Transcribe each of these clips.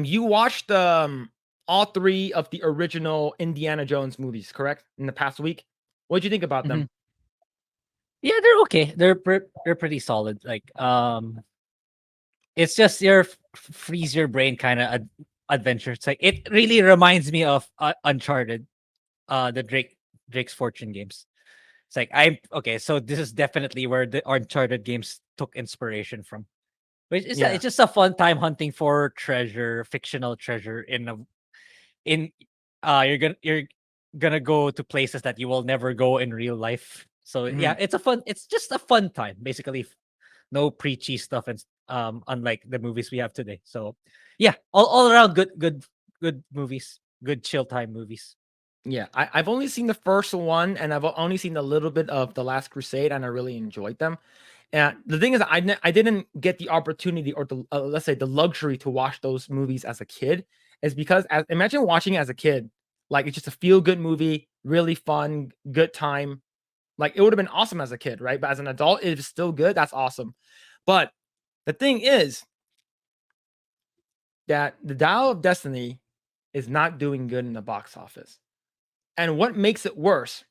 You watched all three of the original Indiana Jones movies, correct? In the past week, what did you think about them? Mhm. Yeah, they're okay. They're pretty solid. Like, it's just your freeze your brain kind of adventure. It's like it really reminds me of Uncharted, the Drake's Fortune games. It's like I'm okay. So this is definitely where the Uncharted games took inspiration from. Which is Yeah. it's just a fun time hunting for treasure, fictional treasure in you're gonna go to places that you will never go in real life. So yeah, Mhm. it's just a fun time, basically. No preachy stuff and unlike the movies we have today. So yeah, all around good movies, good chill time movies. Yeah, I've only seen the first one, and I've only seen a little bit of The Last Crusade, and I really enjoyed them. And the thing is, I didn't get the opportunity or the let's say the luxury to watch those movies as a kid, is because imagine watching it as a kid, like it's just a feel good movie, really fun, good time. Like it would have been awesome as a kid, right? But as an adult, it is still good. That's awesome. But the thing is that the Dial of Destiny is not doing good in the box office. And what makes it worse,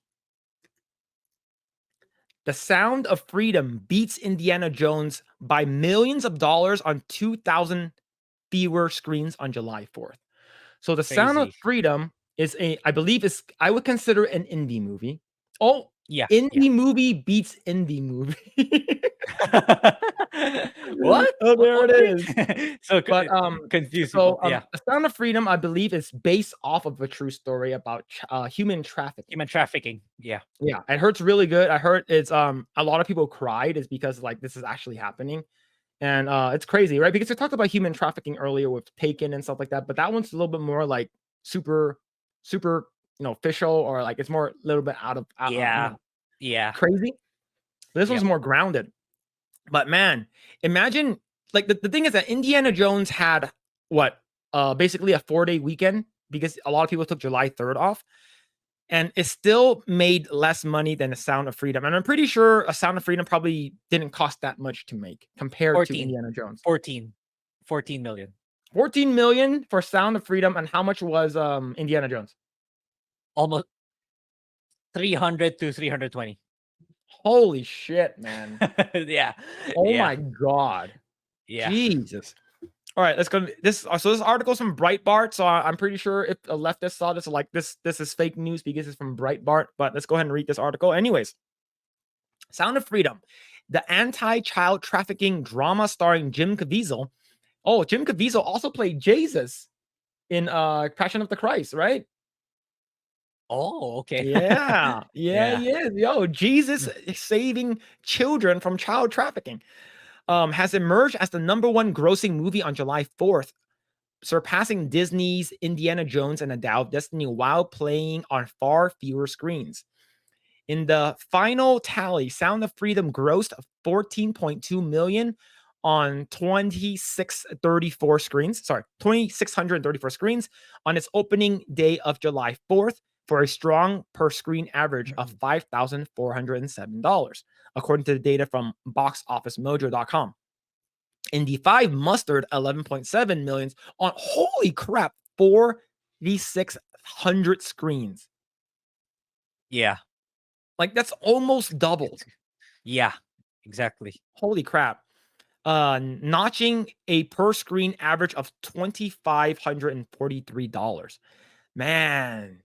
The Sound of Freedom beats Indiana Jones by millions of dollars on 2,000 fewer screens on July 4th. So The Sound of Crazy. Freedom is I believe I would consider an indie movie. Oh, Yeah, yeah. indie movie beats indie movie. What? Oh, there it is. So But confusing, but yeah. The Sound of Freedom, I believe, is based off of a true story about human trafficking. Human trafficking. Yeah. Yeah, I heard it's really good. I heard it's a lot of people cried is because like this is actually happening. And it's crazy, right? Because we talked about human trafficking earlier with Taken and stuff like that, but that one's a little bit more like super, super, official, or like it's more a little bit out of Yeah. Yeah. crazy. This one's Yep. more grounded. But man, imagine like the thing is that Indiana Jones had what basically a 4-day weekend because a lot of people took July 3rd off, and it still made less money than A Sound of Freedom. And I'm pretty sure A Sound of Freedom probably didn't cost that much to make compared to 14. Indiana Jones. 14. 14 million. 14 million for Sound of Freedom, and how much was Indiana Jones? Almost 300 to 320. Holy shit, man. Yeah. Oh Yeah. my god. Yeah. Jesus. All right, let's go. This article's from Breitbart, so I'm pretty sure if a leftist saw this, like this is fake news because it's from Breitbart. But let's go ahead and read this article. Anyways, Sound of Freedom, the anti-child trafficking drama starring Jim Caviezel. Oh, Jim Caviezel also played Jesus in Passion of the Christ, right? Oh, okay. Yeah, yeah, Yeah. he is. Yo, Jesus is saving children from child trafficking. Has emerged as the number one grossing movie on July 4th, surpassing Disney's Indiana Jones and the Dial of Destiny while playing on far fewer screens. In the final tally, Sound of Freedom grossed 14.2 million on 2634 screens. Sorry, 2634 screens on its opening day of July 4th for a strong per screen average of $5,407, according to the data from boxofficemojo.com. Indy 5 mustered 11.7 millions on, holy crap, 4,600 screens. Yeah. Like that's almost doubled. Yeah. Exactly. Holy crap. Notching a per screen average of $2,543. Man,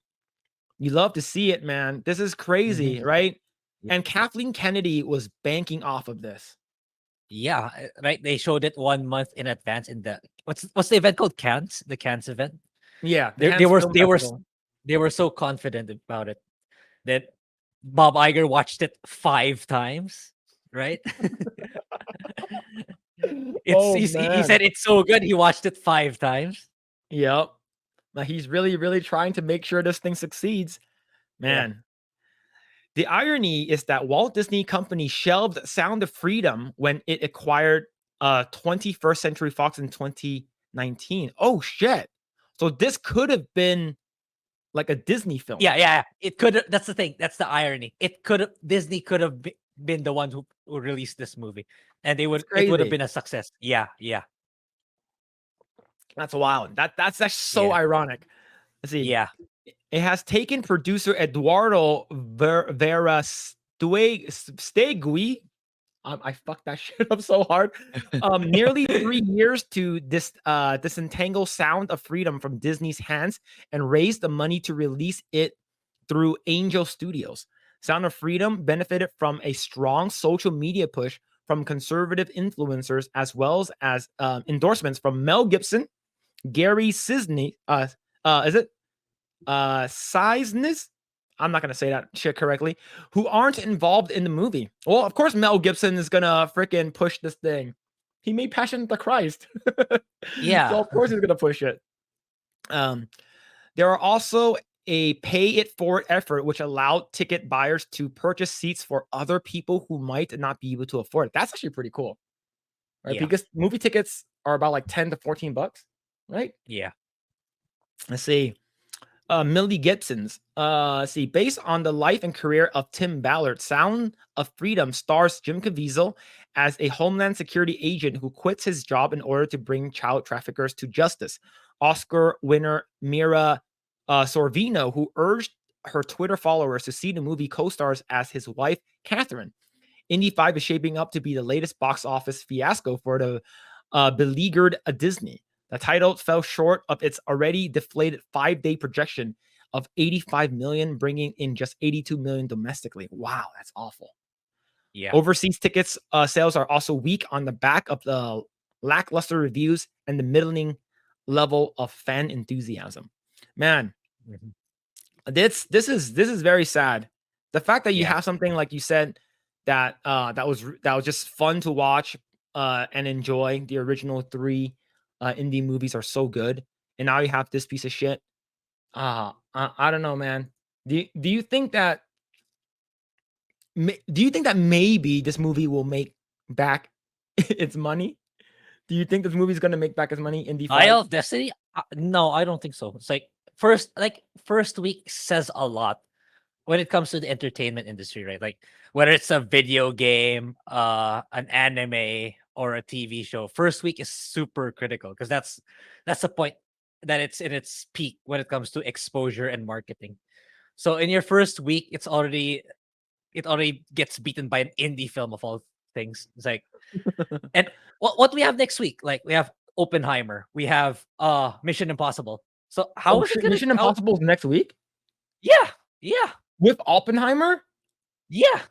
you love to see it, man. This is crazy, Mhm. right? Yeah. And Kathleen Kennedy was banking off of this. Yeah, right. They showed it 1 month in advance in the what's the event called? Cannes, the Cannes event. Yeah, the They Cannes were Film they were Festival. they were so confident about it that Bob Iger watched it 5 times, right? Oh He man. said it's so good. He watched it 5 times. Yep. Like he's really, really trying to make sure this thing succeeds. Yeah. Man, the irony is that Walt Disney Company shelved Sound of Freedom when it acquired 21st Century Fox in 2019. Oh shit. So this could have been like a Disney film. Yeah, yeah. It could. That's the thing. That's the irony. It could have Disney could have been the one who released this movie, and That's it would have crazy. been a success. Yeah, yeah. That's wild. That's so Yeah. ironic. Let's see. Yeah. It has taken producer Eduardo Verastegui. I fucked that shit up so hard. Nearly 3 years to disentangle Sound of Freedom from Disney's hands and raise the money to release it through Angel Studios. Sound of Freedom benefited from a strong social media push from conservative influencers as well as endorsements from Mel Gibson, Gary Sinise, is it Sinise? I'm not gonna say that shit correctly. Who aren't involved in the movie? Well, of course, Mel Gibson is gonna freaking push this thing. He made Passion of the Christ, so Yeah. of course he's gonna push it. There are also a pay it forward effort, which allowed ticket buyers to purchase seats for other people who might not be able to afford it. That's actually pretty cool, right? Yeah. Because movie tickets are about like 10 to 14 bucks, right? Yeah. Let's see. Millie Gibson's. See, based on the life and career of Tim Ballard, Sound of Freedom stars Jim Caviezel as a Homeland Security agent who quits his job in order to bring child traffickers to justice. Oscar winner Mira Sorvino, who urged her Twitter followers to see the movie, co-stars as his wife, Catherine. Indy 5 is shaping up to be the latest box office fiasco for the beleaguered Disney. The title fell short of its already deflated 5-day projection of 85 million, bringing in just 82 million domestically. Wow, that's awful. Yeah. Overseas tickets sales are also weak on the back of the lackluster reviews and the middling level of fan enthusiasm. Man, Mhm. this is very sad. The fact that you Yeah. have something like you said that was just fun to watch and enjoy. The original 3 indie movies are so good, and now you have this piece of shit. I don't know, man. Do you think that maybe this movie will make back its money? Do you think this movie is gonna make back its money? Indie Isle 5? of Destiny? No, I don't think so. It's like first week says a lot when it comes to the entertainment industry, right? Like whether it's a video game, an anime, or a TV show, first week is super critical because that's the point that it's in its peak when it comes to exposure and marketing. So in your first week, it already gets beaten by an indie film of all things. It's like, and what we have next week? Like we have Oppenheimer, we have Mission Impossible. So Oh how is it shit! gonna Mission how Impossible is next week yeah, yeah, with Oppenheimer. yeah.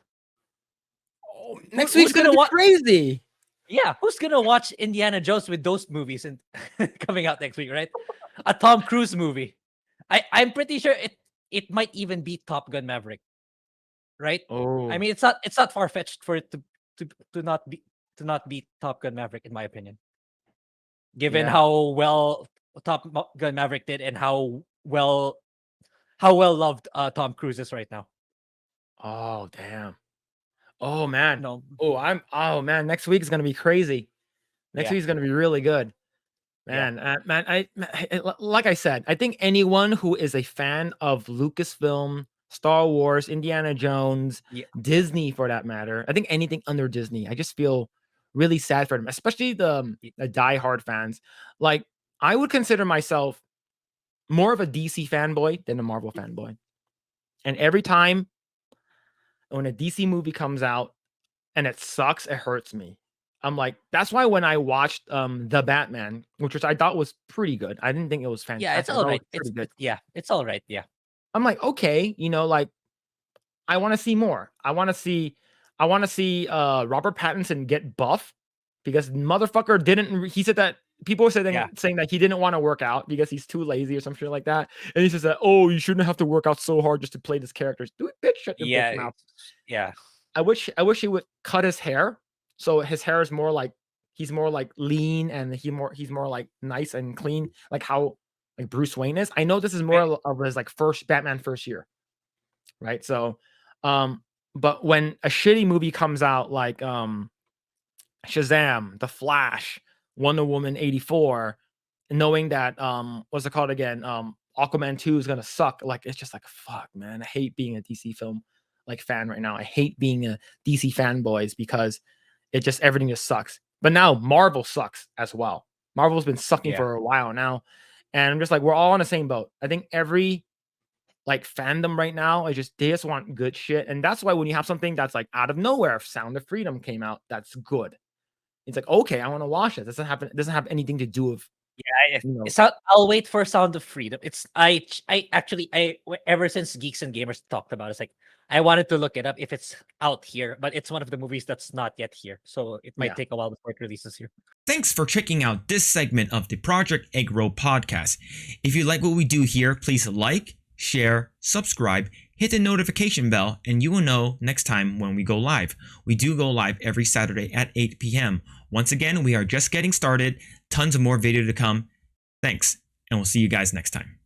Oh, next week's Who's gonna gonna be watch? crazy. Yeah, who's gonna watch Indiana Jones with those movies and coming out next week, right? A Tom Cruise movie. I'm pretty sure it might even beat Top Gun Maverick, right? I Oh, mean, it's not far fetched for it to to not be to not beat Top Gun Maverick, in my opinion, given yeah. how well Gun Maverick did and how well loved Tom Cruise is right now. Oh, damn. Oh, man. No, Oh, man. Next week is gonna be crazy. Next yeah, week is gonna be really good. yeah, Man, like I said, I think anyone who is a fan of Lucasfilm, Star Wars, Indiana Jones, yeah, Disney for that matter, I think anything under Disney, I just feel really sad for them, especially the diehard fans. Like, I would consider myself more of a DC fanboy than a Marvel fanboy. And every time when a DC movie comes out and it sucks, it hurts me. I'm like, that's why when I watched The Batman, which I thought was pretty good. I didn't think it was yeah. It's fantastic. I all thought it right. was pretty good. Yeah, it's all right. Yeah, I'm like, okay, like I want to see more. I want to see Robert Pattinson get buff because motherfucker he said that people were yeah, saying that he didn't want to work out because he's too lazy or some shit like that. And he says that, oh, you shouldn't have to work out so hard just to play this character. Dude, bitch, shut your yeah, bitch mouth. yeah, I wish he would cut his hair so his hair is more like he's more like lean and he's more like nice and clean, like how like Bruce Wayne is. I know this is I- more of his like first Batman first year, right? So, but when a shitty movie comes out like Shazam, The Flash, Wonder Woman 84, knowing that what's it called again? Aquaman 2 is gonna suck. Like it's just like fuck, man. I hate being a DC film like fan right now. I hate being a DC fanboys because it just everything just sucks. But now Marvel sucks as well. Marvel's been sucking Yeah. for a while now, and I'm just like, we're all on the same boat. I think every like fandom right now, they just want good shit, and that's why when you have something that's like out of nowhere, if Sound of Freedom came out, that's good. It's like, okay, I want to watch it. It doesn't have anything to do with, Yeah, you know, so I'll wait for Sound of Freedom. Ever since Geeks and Gamers talked about it, it's like I wanted to look it up if it's out here, but it's one of the movies that's not yet here, so it might yeah. take a while before it releases here. Thanks for checking out this segment of the Project Eggroll podcast. If you like what we do here, please like, share, subscribe, hit the notification bell, and you will know next time when we go live. We do go live every Saturday at 8 p.m. Once again, we are just getting started. Tons of more video to come. Thanks, and we'll see you guys next time.